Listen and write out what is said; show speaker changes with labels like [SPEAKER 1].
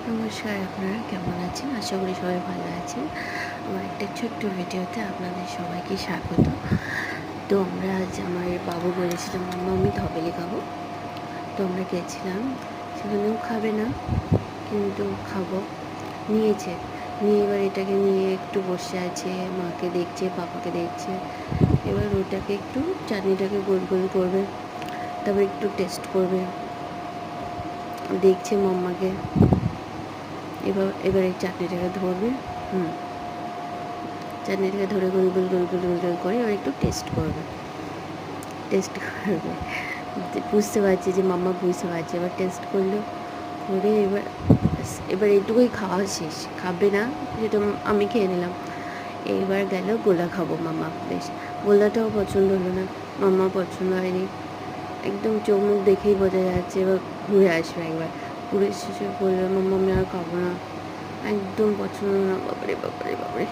[SPEAKER 1] নমস্কার, আপনারা কেমন আছেন? আশা করি সবাই ভালো আছেন। আমার একটা ছোট্ট ভিডিওতে আপনাদের সবাইকে স্বাগত। তো আমরা আজ আমার বাবু বলেছিল, মাম্মা আমি ধবেলি খাবো। তো আমরা গেছিলাম, সেখানেও খাবে না কিন্তু খাবো নিয়েছে। নিয়ে এবার এটাকে নিয়ে একটু বসে আছে, মাকে দেখছে, পাপাকে দেখছে। এবার ওটাকে একটু চাটনিটাকে গোল গোল করবে, তারপর একটু টেস্ট করবে, দেখছে মাম্মাকে। এবার এই চাটনিটাকে ধরবে, চাটনিটাকে ধরে গোল গোল গোল গোল গোল গোল করে এবার একটু টেস্ট করবে। বুঝতে পারছি যে মাম্মা বুঝতে পারছে। এবার টেস্ট করলো, করে এবার এইটুকুই খাওয়া শেষ, খাবে না, যেটা আমি খেয়ে নিলাম। এবার গেল গোলা খাবো মাম্মা। বেশ, গোলাটাও পছন্দ হলো না, মাম্মা পছন্দ হয়নি। একদম চোখ মুখ দেখেই বোঝা যাচ্ছে। এবার ঘুরে আসবে, একবার ঘুরে শেষে বলবে মাম্মা আমি আর খাবো না, একদম পছন্দ না। বাবারে বাবারে বাবারে,